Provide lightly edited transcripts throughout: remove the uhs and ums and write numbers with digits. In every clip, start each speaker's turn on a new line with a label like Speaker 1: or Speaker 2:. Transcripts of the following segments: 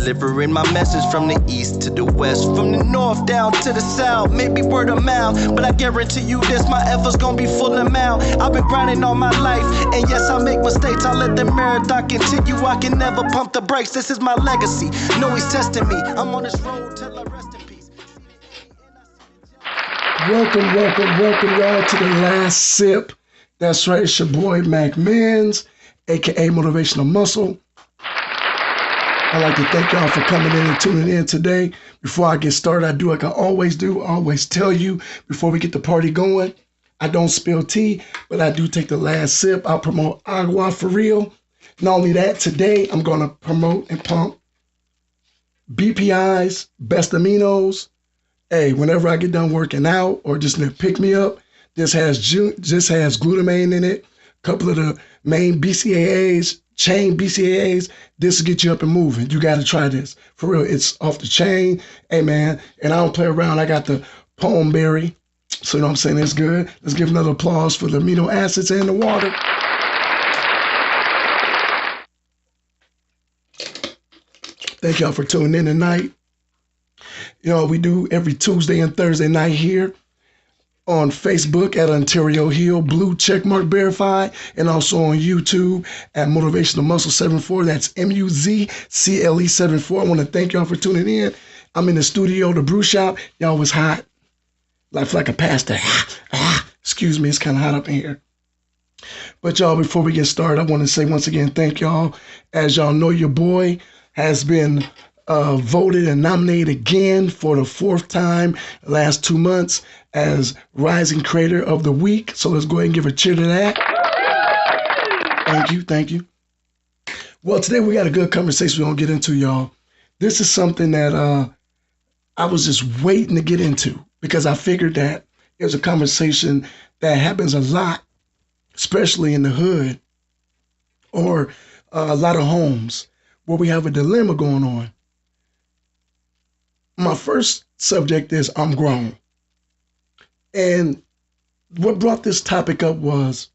Speaker 1: delivering my message from the east to the west, from the north down to the south. Maybe word of mouth, but I guarantee you this, my efforts gonna be full amount. I've been grinding all my life, and yes, I make mistakes. I let the marathon continue. I can never pump the brakes. This is my legacy. No, he's testing me. I'm on this road till I rest in peace.
Speaker 2: Welcome, y'all, to the last sip. That's right, it's your boy Mac Mans, aka Motivational Muscle. I'd like to thank y'all for coming in and tuning in today. Before I get started, I do like I always do. I always tell you before we get the party going, I don't spill tea, but I do take the last sip. I'll promote agua for real. Not only that, today I'm going to promote and pump BPIs, best aminos. Hey, whenever I get done working out or just to pick me up, this has glutamine in it, a couple of the main BCAAs, chain BCAAs. This will get you up and moving. You got to try this. For real, it's off the chain. Hey, man, and I don't play around. I got the palm berry, so you know what I'm saying? It's good. Let's give another applause for the amino acids and the water. Thank y'all for tuning in tonight. You know, we do every Tuesday and Thursday night here on Facebook at Ontario Hill, blue checkmark verified, and also on YouTube at Motivational Muscle 74. That's MUZCLE 74. I want to thank y'all for tuning in. I'm in the studio, the brew shop. Y'all was hot, like a pastor. Excuse me, it's kind of hot up in here. But y'all, before we get started, I want to say once again, thank y'all. As y'all know, your boy has been voted and nominated again for the fourth time last 2 months as Rising Creator of the Week. So let's go ahead and give a cheer to that. Thank you. Well, today we got a good conversation we're going to get into, y'all. This is something that I was just waiting to get into because I figured that it was a conversation that happens a lot, especially in the hood or a lot of homes where we have a dilemma going on. My first subject is I'm grown. And what brought this topic up was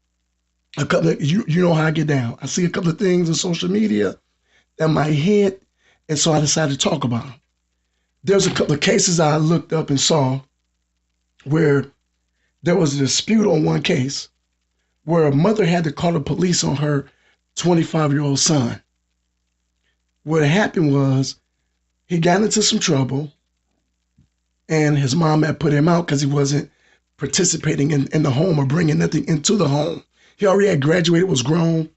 Speaker 2: a couple of, you know how I get down. I see a couple of things on social media that might hit, and so I decided to talk about them. There's a couple of cases I looked up and saw where there was a dispute on one case where a mother had to call the police on her 25-year-old son. What happened was he got into some trouble, and his mom had put him out because he wasn't participating in the home or bringing nothing into the home. He already had graduated, was grown.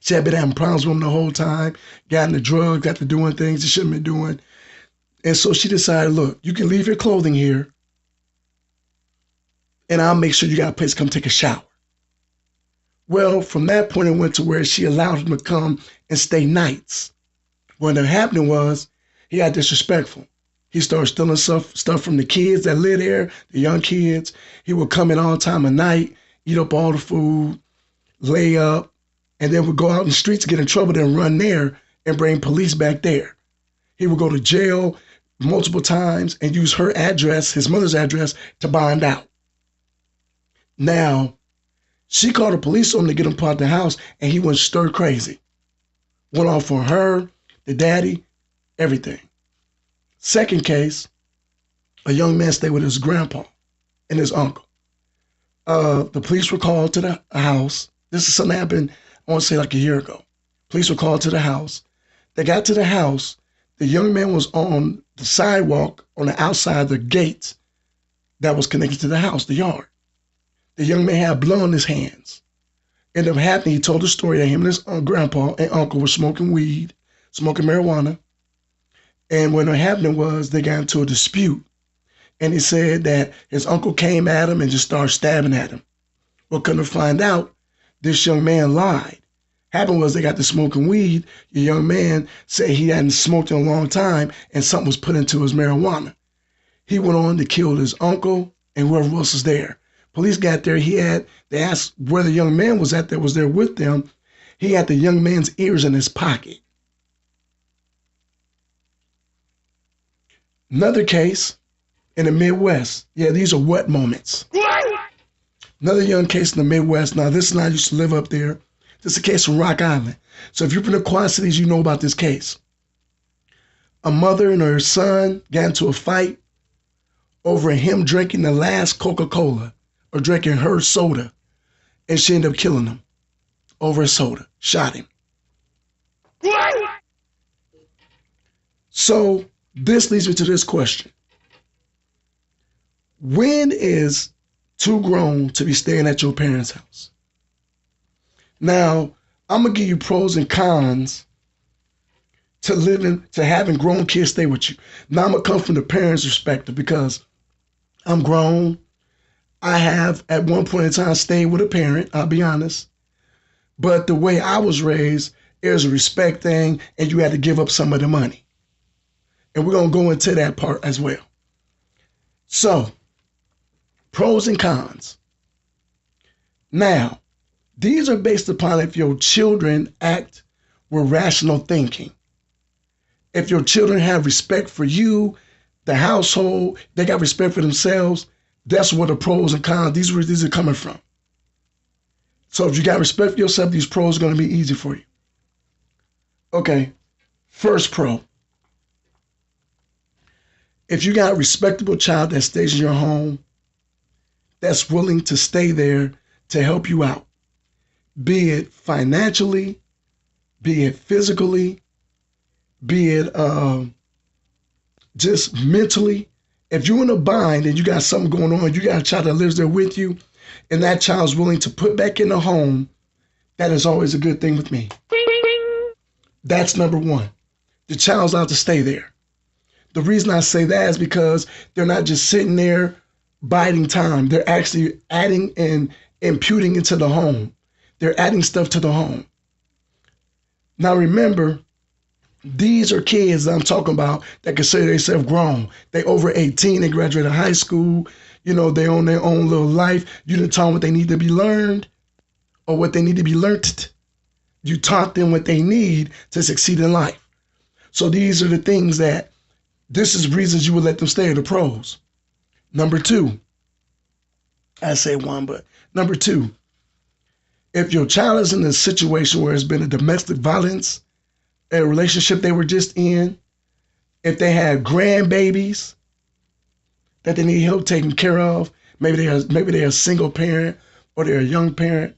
Speaker 2: She had been having problems with him the whole time, got into drugs, got to doing things he shouldn't have been doing. And so she decided, look, you can leave your clothing here, and I'll make sure you got a place to come take a shower. Well, from that point, it went to where she allowed him to come and stay nights. What ended up happening was he got disrespectful. He started stealing stuff from the kids that lived there, the young kids. He would come in all time of night, eat up all the food, lay up, and then would go out in the streets, get in trouble, then run there and bring police back there. He would go to jail multiple times and use her address, his mother's address, to bond out. Now, she called the police on him to get him put out the house, and he went stir crazy. Went off on her, the daddy, everything. Second case, a young man stayed with his grandpa and his uncle. The police were called to the house. This is something that happened, I want to say like a year ago. Police were called to the house. They got to the house. The young man was on the sidewalk on the outside of the gate that was connected to the house, the yard. The young man had blood on his hands. Ended up happening, he told the story that him and his grandpa and uncle were smoking weed, smoking marijuana. And what happened was they got into a dispute. And he said that his uncle came at him and just started stabbing at him. Well, couldn't find out, this young man lied. Happened was they got to smoking weed. The young man said he hadn't smoked in a long time and something was put into his marijuana. He went on to kill his uncle and whoever else was there. Police got there. They asked where the young man was at that was there with them. He had the young man's ears in his pocket. Another case in the Midwest. Yeah, these are wet moments. Another young case in the Midwest. Now, this is not, I used to live up there. This is a case from Rock Island. So if you're from the Quad Cities, you know about this case. A mother and her son got into a fight over him drinking the last Coca-Cola or drinking her soda, and she ended up killing him over a soda, shot him. So this leads me to this question. When is too grown to be staying at your parents' house? Now, I'm going to give you pros and cons to having grown kids stay with you. Now, I'm going to come from the parents' perspective because I'm grown. I have at one point in time stayed with a parent, I'll be honest. But the way I was raised, it was a respect thing, and you had to give up some of the money. And we're going to go into that part as well. So, pros and cons. Now, these are based upon if your children act with rational thinking. If your children have respect for you, the household, they got respect for themselves, that's where the pros and cons, these are coming from. So if you got respect for yourself, these pros are going to be easy for you. Okay, first pro. If you got a respectable child that stays in your home, that's willing to stay there to help you out, be it financially, be it physically, be it just mentally. If you're in a bind and you got something going on, you got a child that lives there with you, and that child's willing to put back in the home, that is always a good thing with me. That's number one. The child's allowed to stay there. The reason I say that is because they're not just sitting there biding time. They're actually adding and imputing into the home. They're adding stuff to the home. Now remember, these are kids that I'm talking about that consider themselves grown. They over 18, they graduated high school, they own their own little life. You didn't tell them what they need to be learned or what they need to be learned. You taught them what they need to succeed in life. So these are the things that, this is reasons you would let them stay at the pros. Number two, I say one, but number two, if your child is in a situation where it's been a domestic violence, a relationship they were just in, if they have grandbabies that they need help taking care of, maybe they're a single parent or they're a young parent,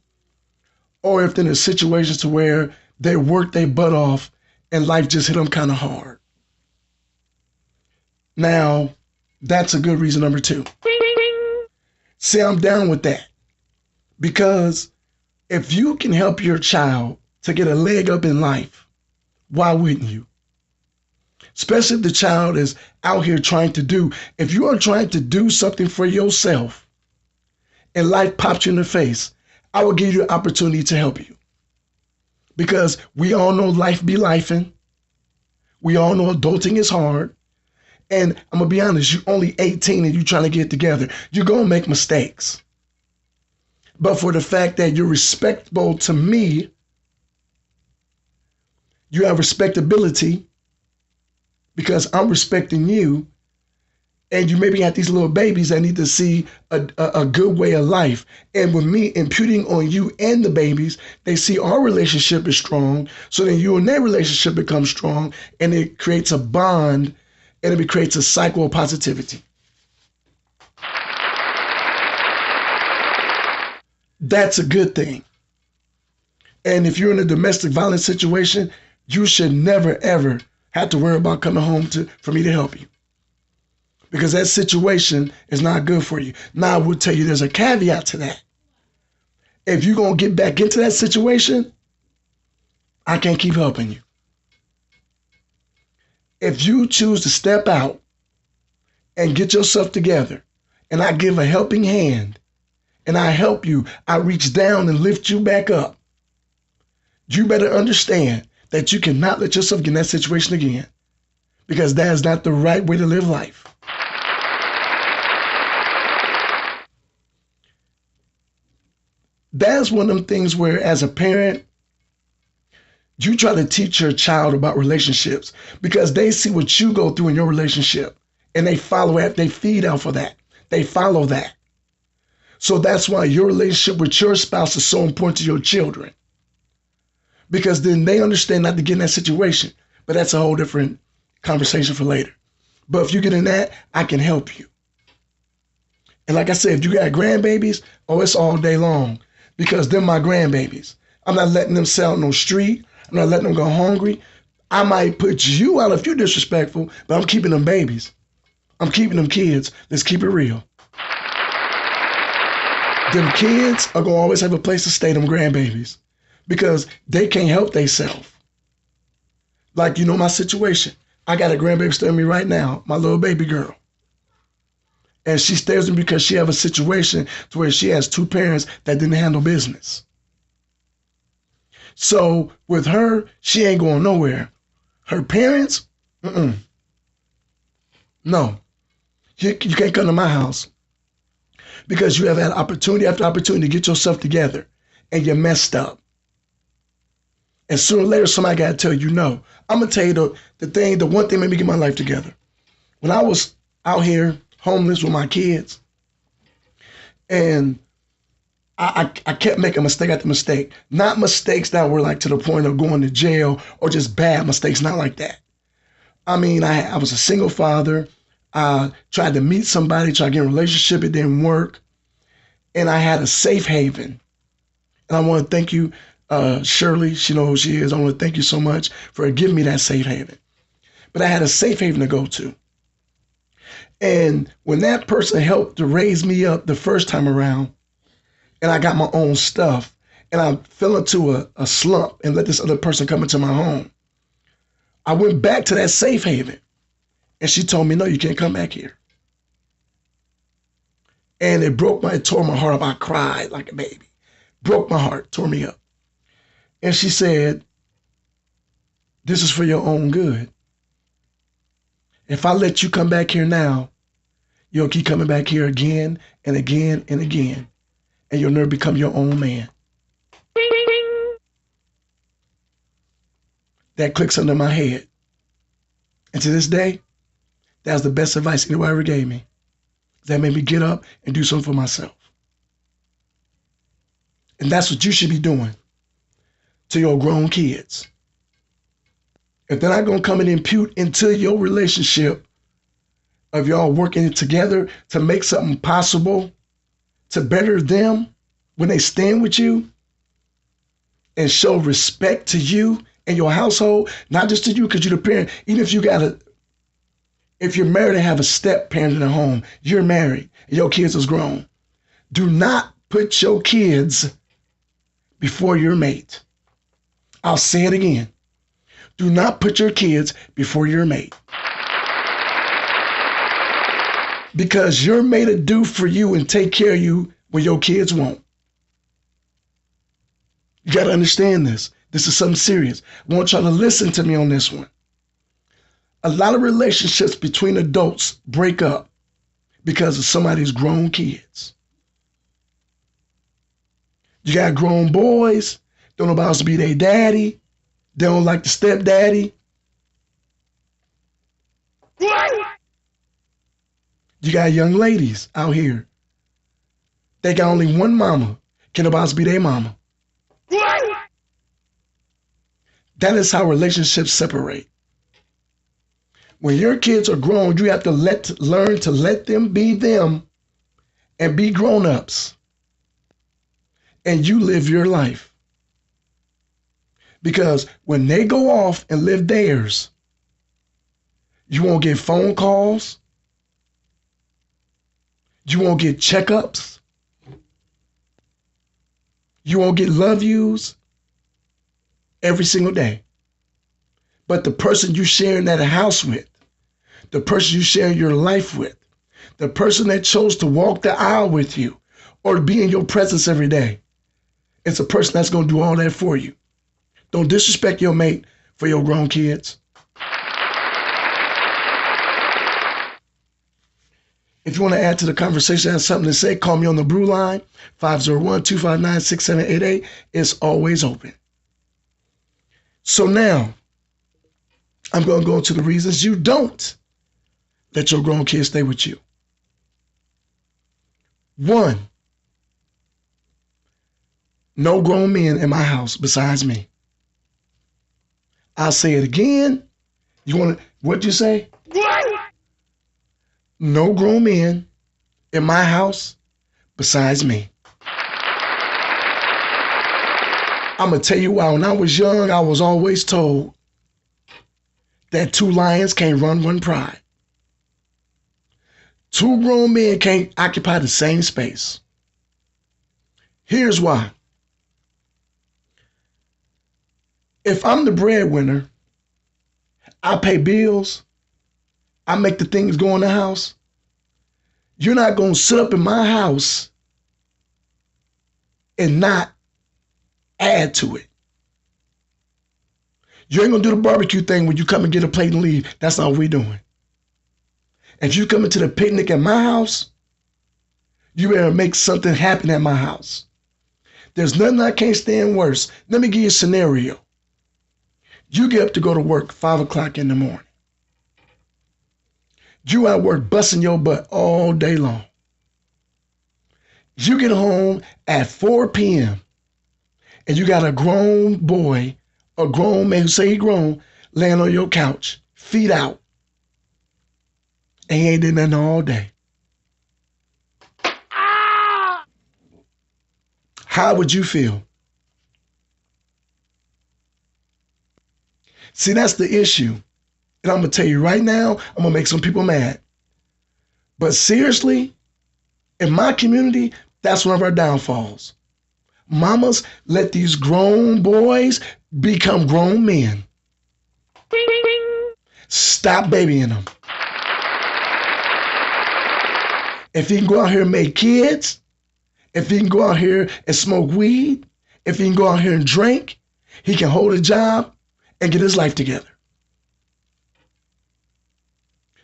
Speaker 2: or if they're in a situation to where they work their butt off and life just hit them kind of hard. Now, that's a good reason number two. See, I'm down with that. Because if you can help your child to get a leg up in life, why wouldn't you? Especially if the child is out here trying to do. If you are trying to do something for yourself and life pops you in the face, I will give you the opportunity to help you. Because we all know life be lifing. We all know adulting is hard. And I'm going to be honest, you're only 18 and you're trying to get it together. You're going to make mistakes. But for the fact that you're respectable to me, you have respectability because I'm respecting you, and you maybe have these little babies that need to see a good way of life. And with me imputing on you and the babies, they see our relationship is strong, so then you and their relationship becomes strong, and it creates a bond, and it creates a cycle of positivity. That's a good thing. And if you're in a domestic violence situation, you should never, ever have to worry about coming home for me to help you. Because that situation is not good for you. Now, I will tell you there's a caveat to that. If you're going to get back into that situation, I can't keep helping you. If you choose to step out and get yourself together, and I give a helping hand, and I help you, I reach down and lift you back up, you better understand that you cannot let yourself get in that situation again, because that is not the right way to live life. That's one of them things where, as a parent, you try to teach your child about relationships because they see what you go through in your relationship, and they follow it. They feed off of that. They follow that. So that's why your relationship with your spouse is so important to your children, because then they understand not to get in that situation. But that's a whole different conversation for later. But if you get in that, I can help you. And like I said, if you got grandbabies, oh, it's all day long because they're my grandbabies. I'm not letting them sit on no street. I'm not letting them go hungry. I might put you out if you're disrespectful, but I'm keeping them babies. I'm keeping them kids. Let's keep it real. Them kids are going to always have a place to stay, them grandbabies, because they can't help themselves. Like, you know my situation. I got a grandbaby staring at me right now, my little baby girl. And she stares at me because she have a situation to where she has two parents that didn't handle business. So with her, she ain't going nowhere. Her parents, no. You can't come to my house because you have had opportunity after opportunity to get yourself together and you're messed up. And sooner or later, somebody got to tell you no. I'm going to tell you the one thing made me get my life together. When I was out here homeless with my kids, and I kept making mistake after mistake. Not mistakes that were like to the point of going to jail or just bad mistakes, not like that. I mean, I was a single father. I tried to meet somebody, tried to get in a relationship. It didn't work. And I had a safe haven. And I want to thank you, Shirley. She knows who she is. I want to thank you so much for giving me that safe haven. But I had a safe haven to go to. And when that person helped to raise me up the first time around, and I got my own stuff, and I fell into a slump and let this other person come into my home, I went back to that safe haven. And she told me, no, you can't come back here. And it tore my heart up. I cried like a baby. Broke my heart, tore me up. And she said, this is for your own good. If I let you come back here now, you'll keep coming back here again and again and again. And you'll never become your own man. That clicks under my head. And to this day, that was the best advice anybody ever gave me. That made me get up and do something for myself. And that's what you should be doing to your grown kids. If they're not going to come and impute into your relationship of y'all working together to make something possible to better them when they stand with you and show respect to you and your household, not just to you because you're the parent. Even if you're married and have a step parent in the home, you're married and your kids is grown. Do not put your kids before your mate. I'll say it again. Do not put your kids before your mate. Because your mate will do for you and take care of you when your kids won't. You got to understand this. This is something serious. I want y'all to listen to me on this one. A lot of relationships between adults break up because of somebody's grown kids. You got grown boys, don't know about to be their daddy. They don't like the stepdaddy. You got young ladies out here. They got only one mama. Can about to be their mama. That is how relationships separate. When your kids are grown, you have to learn to let them be them and be grown-ups. And you live your life. Because when they go off and live theirs, you won't get phone calls. You won't get checkups. You won't get love yous every single day. But the person you sharing that house with, the person you sharing your life with, the person that chose to walk the aisle with you or be in your presence every day, it's a person that's going to do all that for you. Don't disrespect your mate for your grown kids. If you want to add to the conversation, have something to say, call me on the BrewLine, 501-259-6788. It's always open. So now, I'm going to go into the reasons you don't let your grown kids stay with you. 1, no grown men in my house besides me. I'll say it again, You want to, what'd you say? No grown men in my house besides me. I'm going to tell you why. When I was young, I was always told that two lions can't run one pride. Two grown men can't occupy the same space. Here's why. If I'm the breadwinner, I pay bills, I make the things go in the house, you're not going to sit up in my house and not add to it. You ain't going to do the barbecue thing when you come and get a plate and leave. That's not what we're doing. If you come into the picnic at my house, you better make something happen at my house. There's nothing I can't stand worse. Let me give you a scenario. You get up to go to work 5 o'clock in the morning. You at work busting your butt all day long. You get home at 4 p.m. and you got a grown boy, a grown man who say he grown, laying on your couch, feet out. And he ain't did nothing all day. How would you feel? See, that's the issue. And I'm going to tell you right now, I'm going to make some people mad. But seriously, in my community, that's one of our downfalls. Mamas let these grown boys become grown men. Stop babying them. If he can go out here and make kids, if he can go out here and smoke weed, if he can go out here and drink, he can hold a job and get his life together.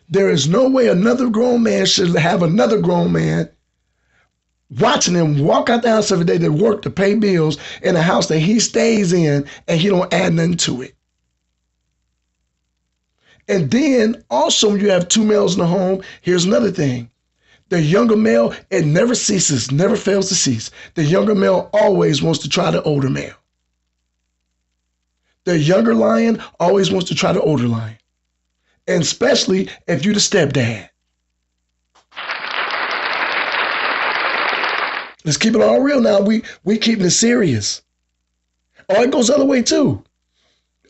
Speaker 2: There is no way another grown man should have another grown man watching him walk out the house every day to work to pay bills in a house that he stays in and he don't add nothing to it. And then also when you have two males in the home, here's another thing. The younger male, it never ceases, never fails to cease. The younger male always wants to try the older male. The younger lion always wants to try the older lion. And especially if you're the stepdad. Let's keep it all real now. We keeping it serious. Oh, it goes the other way too.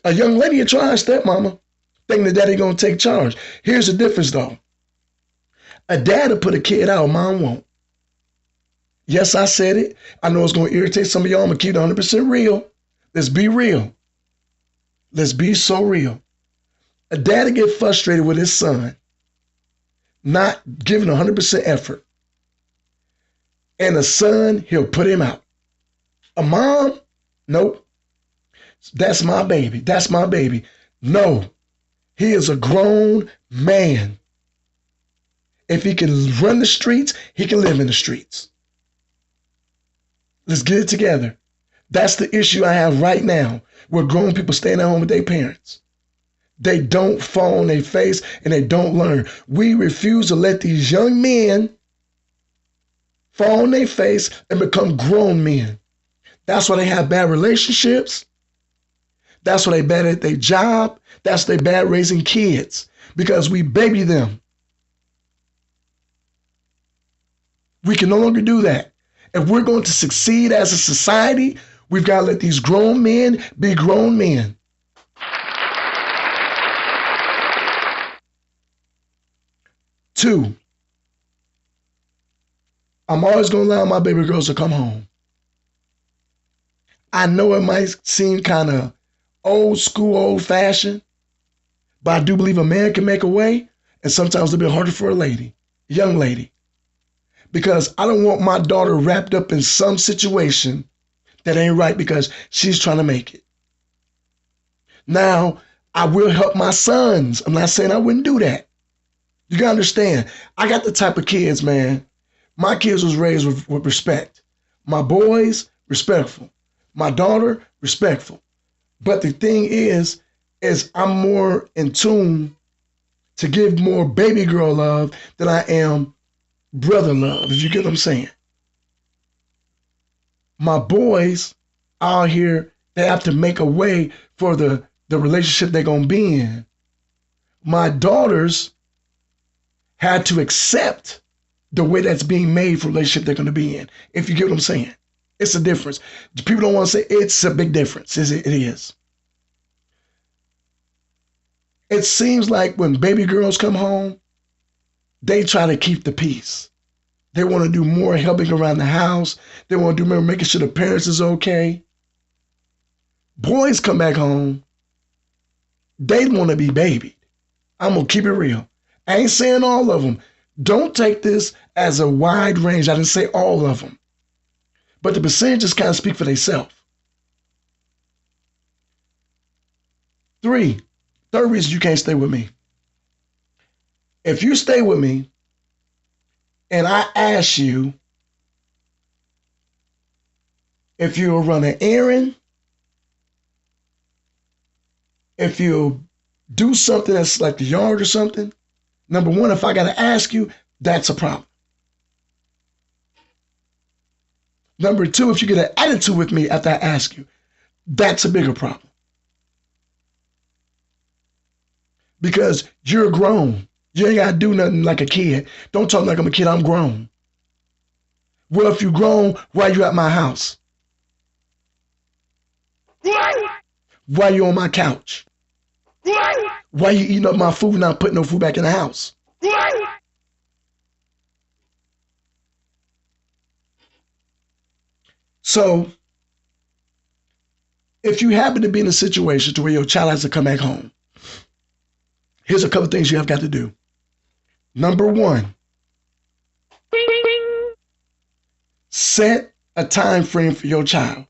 Speaker 2: A young lady will try stepmama, thinking that daddy gonna take charge. Here's the difference though. A dad will put a kid out, mom won't. Yes, I said it. I know it's gonna irritate some of y'all. I'm gonna keep it 100% real. Let's be real. Let's be so real. A dad will get frustrated with his son not giving 100% effort. And a son, he'll put him out. A mom, nope. That's my baby. That's my baby. No, he is a grown man. If he can run the streets, he can live in the streets. Let's get it together. That's the issue I have right now with grown people staying at home with their parents. They don't fall on their face and they don't learn. We refuse to let these young men fall on their face and become grown men. That's why they have bad relationships. That's why they bad at their job. That's why they bad raising kids, because we baby them. We can no longer do that. If we're going to succeed as a society, we've got to let these grown men be grown men. Two, I'm always going to allow my baby girls to come home. I know it might seem kind of old school, old fashioned, but I do believe a man can make a way, and sometimes it'll be harder for a young lady. Because I don't want my daughter wrapped up in some situation that ain't right because she's trying to make it. Now, I will help my sons. I'm not saying I wouldn't do that. You gotta understand, I got the type of kids, man. My kids was raised with respect. My boys, respectful. My daughter, respectful. But the thing is I'm more in tune to give more baby girl love than I am brother love, if you get what I'm saying. My boys out here, they have to make a way for the relationship they're gonna be in. my daughters had to accept the way that's being made for the relationship they're going to be in. If you get what I'm saying, it's a difference. People don't want to say it's a big difference. It is. It seems like when baby girls come home, they try to keep the peace. They want to do more helping around the house. They want to do more making sure the parents is okay. Boys come back home, they want to be babied. I'm going to keep it real. I ain't saying all of them. Don't take this as a wide range. I didn't say all of them. But the percentages kind of speak for themselves. Third reason you can't stay with me. If you stay with me and I ask you if you'll run an errand, if you'll do something that's like the yard or something, number one, if I got to ask you, that's a problem. Number two, if you get an attitude with me after I ask you, that's a bigger problem. Because you're grown. You ain't got to do nothing like a kid. Don't talk like I'm a kid. I'm grown. Well, if you're grown, why you at my house? Why you on my couch? Why you eating up my food and not putting no food back in the house? So, if you happen to be in a situation to where your child has to come back home, here's a couple things you have got to do. Number one, set a time frame for your child.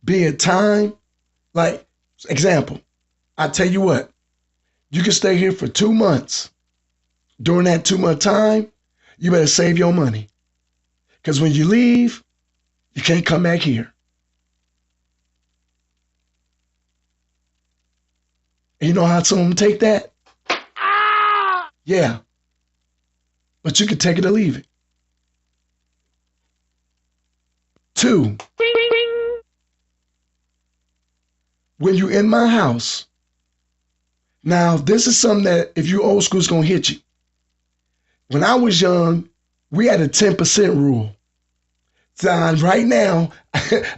Speaker 2: Be a time, like, example, I tell you what, you can stay here for 2 months. During that 2-month time, you better save your money. Because when you leave, you can't come back here. And you know how some of them take that? Yeah. But you can take it or leave it. 2, when you in my house, now this is something that if you old school is going to hit you. When I was young, we had a 10% rule. So right now,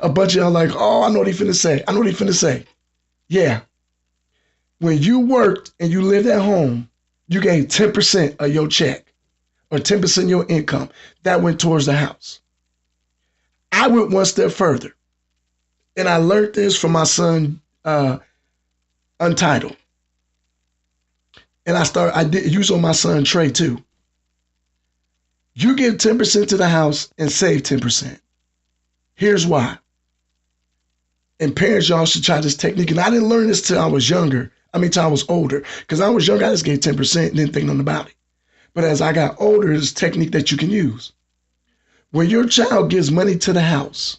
Speaker 2: a bunch of y'all like, oh, I know what he finna say. I know what he finna say. Yeah. When you worked and you lived at home, you gave 10% of your check or 10% of your income. That went towards the house. I went one step further. And I learned this from my son, Untitled. And I did use on my son, Trey, too. You give 10% to the house and save 10%. Here's why. And parents, y'all should try this technique. And I didn't learn this till I was younger. Till I was older. Because I was younger, I just gave 10% and didn't think nothing about it. But as I got older, it's a technique that you can use. When your child gives money to the house,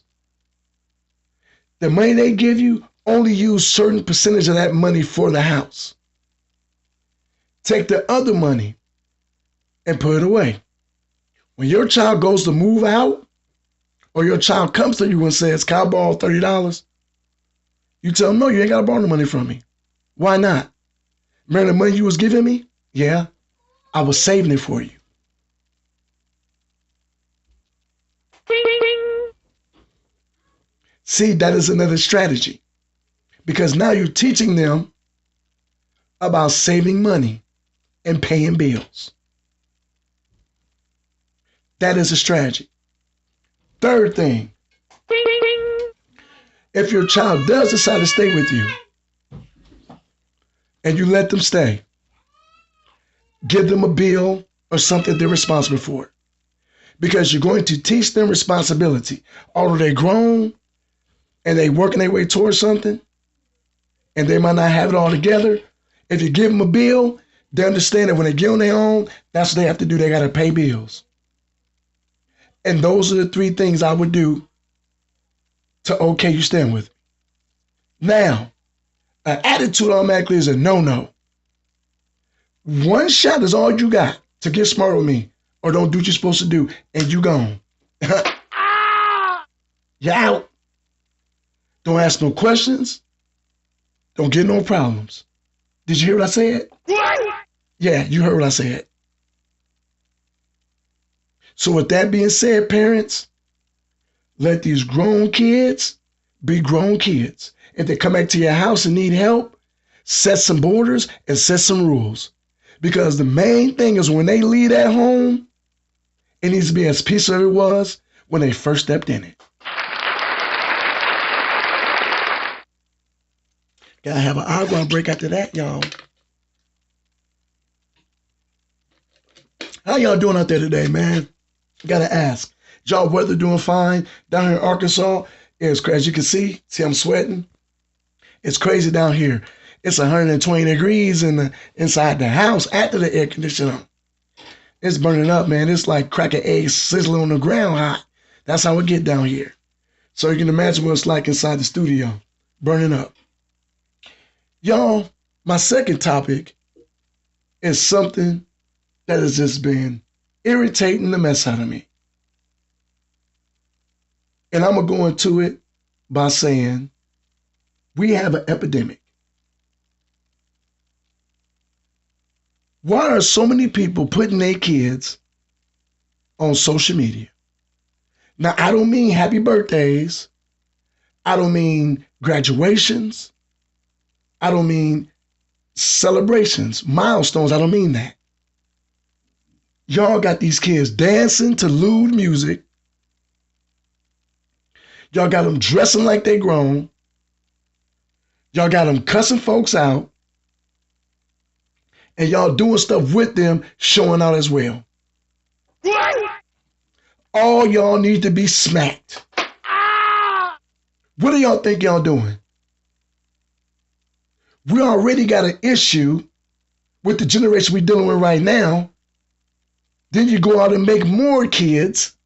Speaker 2: the money they give you, only use certain percentage of that money for the house. Take the other money and put it away. When your child goes to move out, or your child comes to you and says, can I borrow $30? You tell them, no, you ain't got to borrow the money from me. Why not? Remember the money you was giving me? Yeah, I was saving it for you. See, that is another strategy. Because now you're teaching them about saving money and paying bills. That is a strategy. Third thing, if your child does decide to stay with you and you let them stay, give them a bill or something they're responsible for. Because you're going to teach them responsibility. Although they're grown and they're working their way towards something and they might not have it all together, if you give them a bill, they understand that when they get on their own, that's what they have to do. They got to pay bills. And those are the 3 things I would do to okay you staying with me. Now, an attitude automatically is a no-no. One shot is all you got to get smart with me or don't do what you're supposed to do, and you gone. You're out. Don't ask no questions. Don't get no problems. Did you hear what I said? Yeah, you heard what I said. So with that being said, parents, let these grown kids be grown kids. If they come back to your house and need help, set some borders and set some rules. Because the main thing is when they leave that home, it needs to be as peaceful as it was when they first stepped in it. Gotta have an hour break after that, y'all. How y'all doing out there today, man? Gotta ask. Y'all weather doing fine? Down here in Arkansas, as you can see I'm sweating. It's crazy down here. It's 120 degrees inside the house after the air conditioner. It's burning up, man. It's like cracking eggs sizzling on the ground hot. That's how it get down here. So you can imagine what it's like inside the studio, burning up. Y'all, my second topic is something that has just been irritating the mess out of me. And I'm going to go into it by saying we have an epidemic. Why are so many people putting their kids on social media? Now, I don't mean happy birthdays. I don't mean graduations. I don't mean celebrations, milestones. I don't mean that. Y'all got these kids dancing to lewd music. Y'all got them dressing like they grown. Y'all got them cussing folks out. And y'all doing stuff with them, showing out as well. All y'all need to be smacked. What do y'all think y'all doing? We already got an issue with the generation we're dealing with right now. Then you go out and make more kids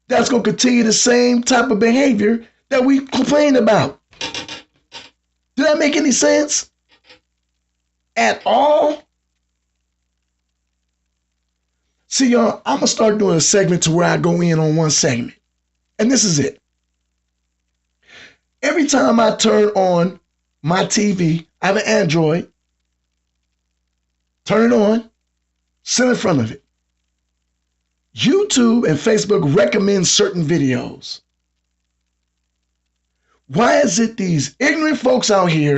Speaker 2: that's going to continue the same type of behavior that we complain about. Did that make any sense? At all? See, y'all, I'm going to start doing a segment to where I go in on one segment. And this is it. Every time I turn on my TV, I have an Android, turn it on, sit in front of it. YouTube and Facebook recommend certain videos. Why is it these ignorant folks out here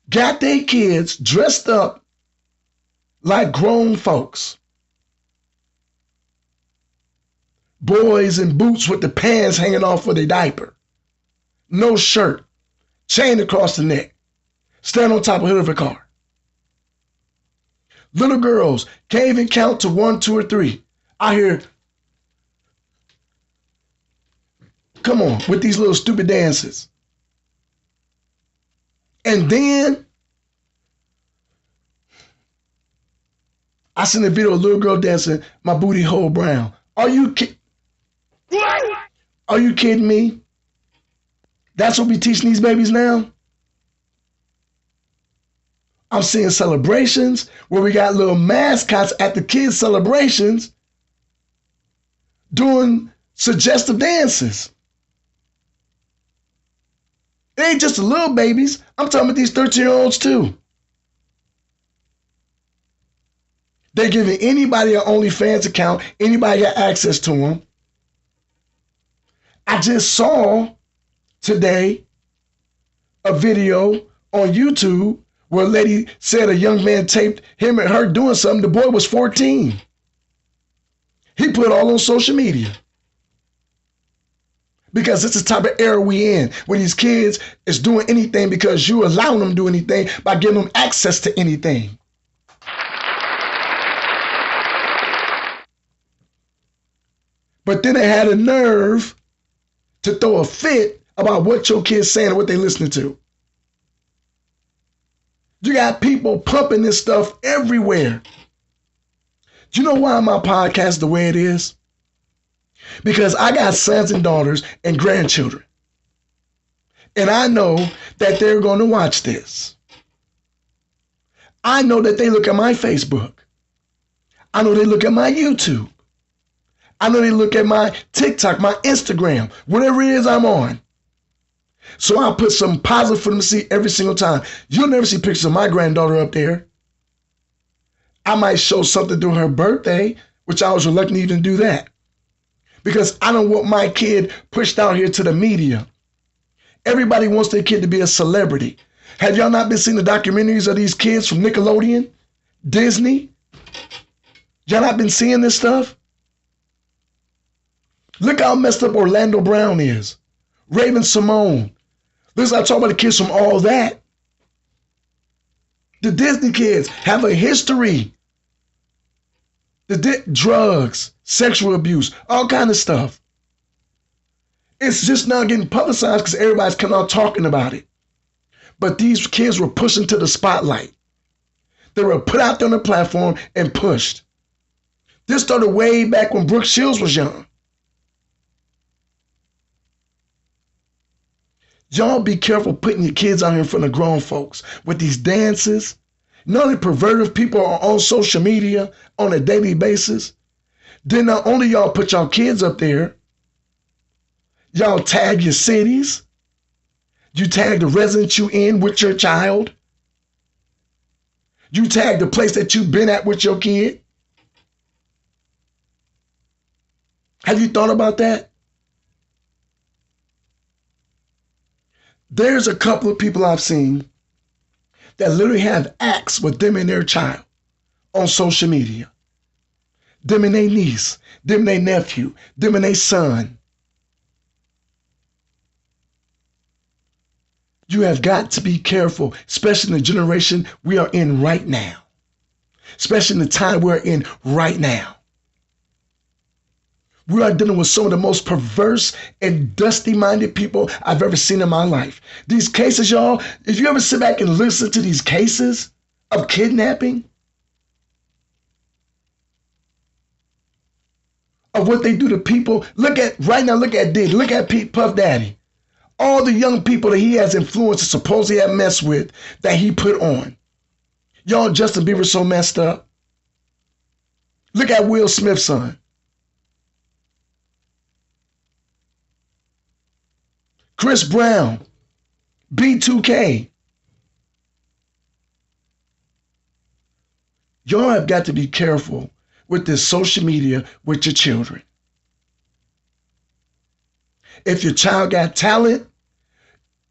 Speaker 2: got their kids dressed up like grown folks? Boys in boots with the pants hanging off of their diaper. No shirt. Chain across the neck. Stand on top of the hood of a car. Little girls can't even count to 1, 2, or 3. I hear, come on, with these little stupid dances. And then I seen a video of a little girl dancing, my booty hole brown. Are you kidding me? That's what we teaching these babies now? I'm seeing celebrations where we got little mascots at the kids' celebrations doing suggestive dances. It ain't just the little babies. I'm talking about these 13-year-olds too. They're giving anybody an OnlyFans account. Anybody got access to them. I just saw today a video on YouTube where a lady said a young man taped him and her doing something. The boy was 14. He put it all on social media. Because it's the type of era we in, where these kids is doing anything because you allowing them to do anything by giving them access to anything. But then they had a nerve to throw a fit about what your kids saying and what they listening to. You got people pumping this stuff everywhere. Do you know why my podcast is the way it is? Because I got sons and daughters and grandchildren. And I know that they're going to watch this. I know that they look at my Facebook. I know they look at my YouTube. I know they look at my TikTok, my Instagram, whatever it is I'm on. So I'll put something positive for them to see every single time. You'll never see pictures of my granddaughter up there. I might show something during her birthday, which I was reluctant to even do that. Because I don't want my kid pushed out here to the media. Everybody wants their kid to be a celebrity. Have y'all not been seeing the documentaries of these kids from Nickelodeon, Disney? Y'all not been seeing this stuff? Look how messed up Orlando Brown is. Raven Simone. Listen, I talk about the kids from all that. The Disney kids have a history. Drugs, sexual abuse, all kind of stuff. It's just now getting publicized because everybody's coming out talking about it. But these kids were pushed into the spotlight. They were put out there on the platform and pushed. This started way back when Brooke Shields was young. Y'all be careful putting your kids out here in front of grown folks with these dances. Not only perverted people are on social media on a daily basis. Then not only y'all put y'all kids up there, y'all tag your cities. You tag the residence you in with your child. You tag the place that you've been at with your kid. Have you thought about that? There's a couple of people I've seen that literally have acts with them and their child on social media. Them and their niece, them and their nephew, them and their son. You have got to be careful, especially in the generation we are in right now. Especially in the time we're in right now. We are dealing with some of the most perverse and dusty-minded people I've ever seen in my life. These cases, y'all, if you ever sit back and listen to these cases of kidnapping, of what they do to people, look at Diddy, look at Puff Daddy. All the young people that he has influenced and supposedly have messed with that he put on. Y'all, Justin Bieber so messed up. Look at Will Smith's son. Chris Brown, B2K. Y'all have got to be careful with this social media with your children. If your child got talent,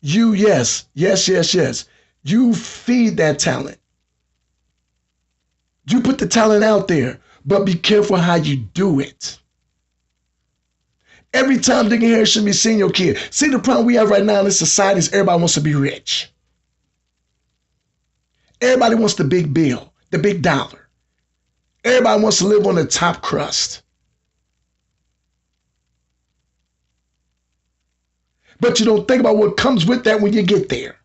Speaker 2: yes, you feed that talent. You put the talent out there, but be careful how you do it. Every time Dick and Harry should be seeing your kid. See, the problem we have right now in this society is everybody wants to be rich. Everybody wants the big bill, the big dollar. Everybody wants to live on the top crust. But you don't think about what comes with that when you get there.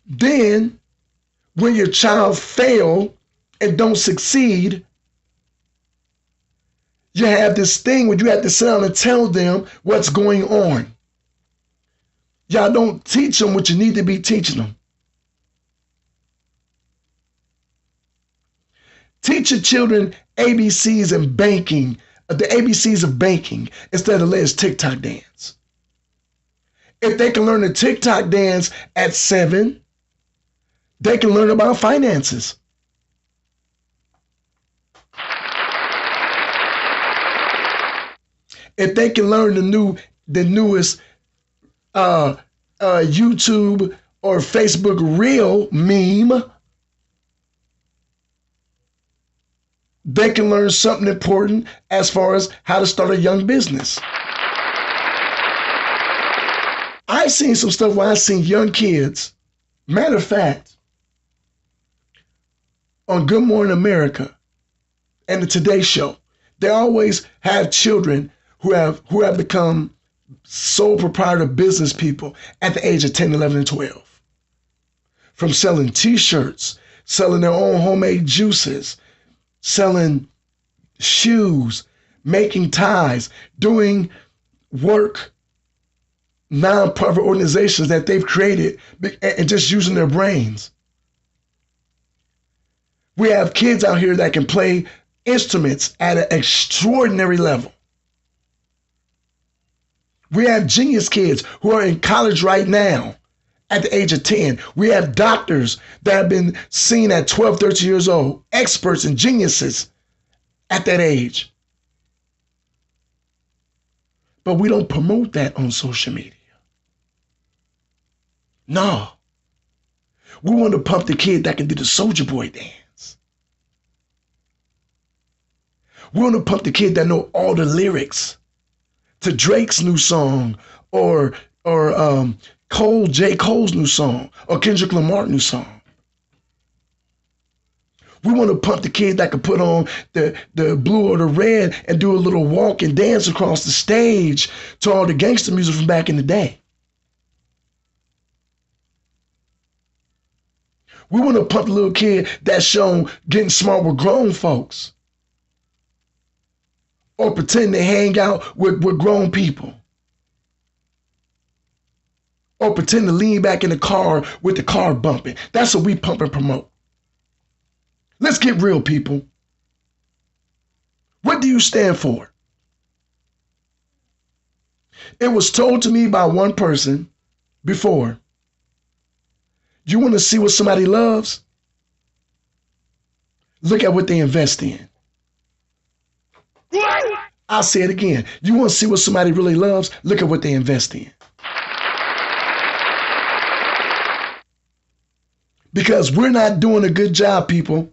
Speaker 2: Then, when your child fail and don't succeed, you have this thing where you have to sit down and tell them what's going on. Y'all don't teach them what you need to be teaching them. Teach your children ABCs and banking, the ABCs of banking, instead of the latest TikTok dance. If they can learn the TikTok dance at 7, they can learn about finances. If they can learn the newest YouTube or Facebook Reel meme, they can learn something important as far as how to start a young business. I've seen some stuff where I've seen young kids, matter of fact, on Good Morning America and the Today Show, they always have children who have become sole proprietor business people at the age of 10, 11, and 12. From selling t-shirts, selling their own homemade juices, selling shoes, making ties, doing work, non-profit organizations that they've created and just using their brains. We have kids out here that can play instruments at an extraordinary level. We have genius kids who are in college right now at the age of 10. We have doctors that have been seen at 12, 13 years old, experts and geniuses at that age. But we don't promote that on social media. No. We want to pump the kid that can do the Soulja Boy dance. We want to pump the kid that know all the lyrics to Drake's new song or J. Cole's new song or Kendrick Lamar's new song. We want to pump the kid that can put on the blue or the red and do a little walk and dance across the stage to all the gangster music from back in the day. We want to pump the little kid that's shown getting smart with grown folks or pretend to hang out with grown people or pretend to lean back in the car with the car bumping. That's what we pump and promote. Let's get real, people. What do you stand for? It was told to me by one person before, you want to see what somebody loves? Look at what they invest in. I'll say it again. You want to see what somebody really loves? Look at what they invest in. Because we're not doing a good job, people.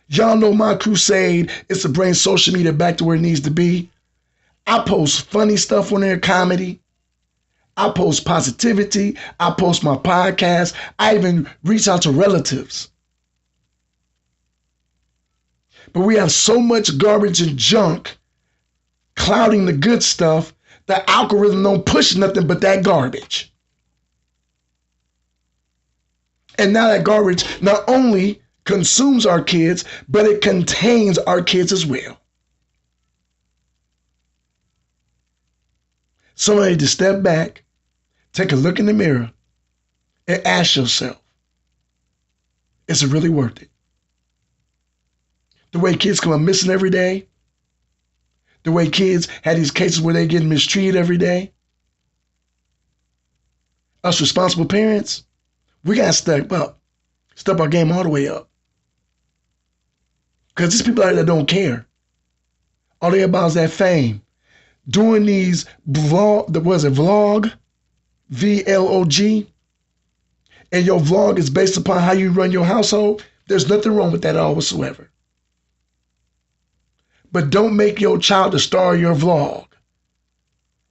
Speaker 2: Y'all know my crusade is to bring social media back to where it needs to be. I post funny stuff on there, comedy. I post positivity. I post my podcast. I even reach out to relatives. But we have so much garbage and junk clouding the good stuff, the algorithm don't push nothing but that garbage. And now that garbage not only consumes our kids, but it contains our kids as well. Somebody to step back, take a look in the mirror, and ask yourself, is it really worth it? The way kids come up missing every day, the way kids had these cases where they get mistreated every day. Us responsible parents, we got to step our game all the way up. Because there's people out there that don't care. All they about is that fame. Doing these vlog, vlog? V-L-O-G. And your vlog is based upon how you run your household. There's nothing wrong with that at all whatsoever. But don't make your child the star of your vlog.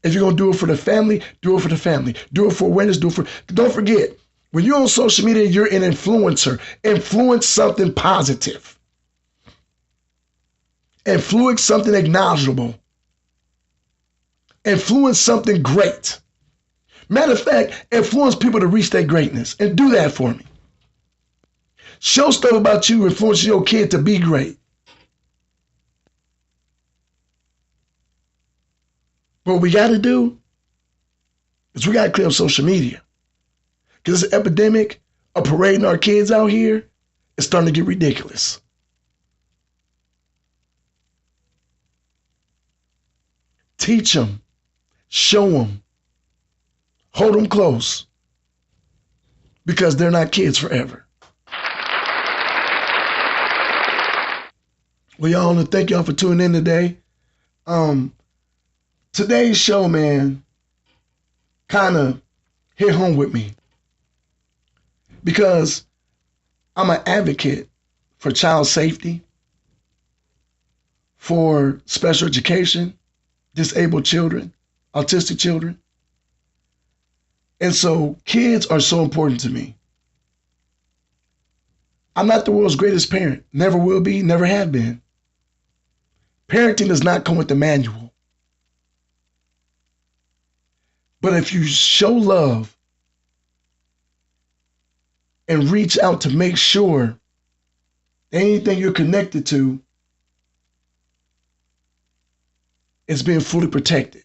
Speaker 2: If you're going to do it for the family, do it for the family. Do it for awareness, do it for... Don't forget, when you're on social media, you're an influencer. Influence something positive. Influence something acknowledgeable. Influence something great. Matter of fact, influence people to reach their greatness. And do that for me. Show stuff about you influencing your kid to be great. What we got to do is we got to clear up social media. Because this epidemic of parading our kids out here is starting to get ridiculous. Teach them. Show them. Hold them close. Because they're not kids forever. Well, y'all, want to thank y'all for tuning in today. Today's show, man, kind of hit home with me. Because I'm an advocate for child safety, for special education, disabled children, autistic children. And so kids are so important to me. I'm not the world's greatest parent. Never will be, never have been. Parenting does not come with the manual. But if you show love and reach out to make sure anything you're connected to is being fully protected,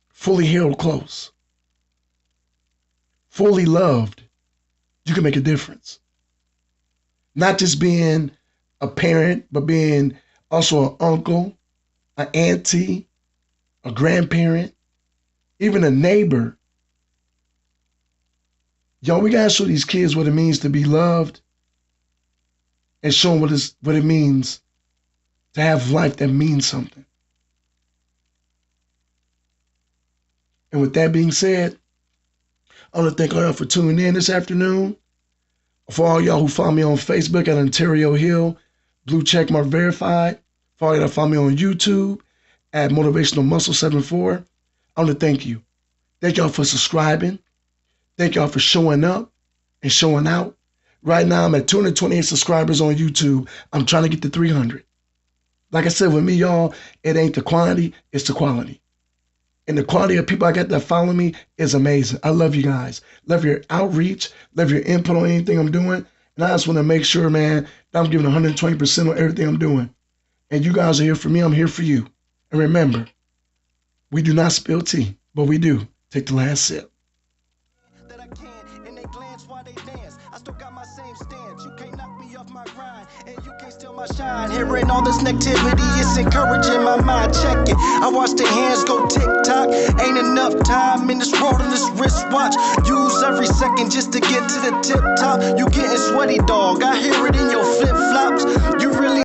Speaker 2: fully held close, fully loved, you can make a difference. Not just being a parent, but being also an uncle, an auntie, a grandparent, even a neighbor. Yo, we gotta show these kids what it means to be loved and show them what it means to have life that means something. And with that being said, I want to thank all y'all for tuning in this afternoon. For all y'all who follow me on Facebook at Ontario Hill, blue check mark verified. For all y'all that follow me on YouTube at Motivational Muscle 74, I want to thank you. Thank y'all for subscribing. Thank y'all for showing up and showing out. Right now, I'm at 228 subscribers on YouTube. I'm trying to get to 300. Like I said, with me, y'all, it ain't the quantity, it's the quality. And the quality of people I got that follow me is amazing. I love you guys. Love your outreach. Love your input on anything I'm doing. And I just want to make sure, man, that I'm giving 120% on everything I'm doing. And you guys are here for me. I'm here for you. And remember, we do not spill tea, but we do take the last sip.
Speaker 1: That I can, and they glance while they dance. I still got my same stance. You can't knock me off my grind, and you can't steal my shine. Hearing all this negativity, it's encouraging my mind. Check it. I watch the hands go tick-tock. Ain't enough time in this world on this wristwatch. Use every second just to get to the tip top. You getting sweaty, dog. I hear it in your flip-flops. You really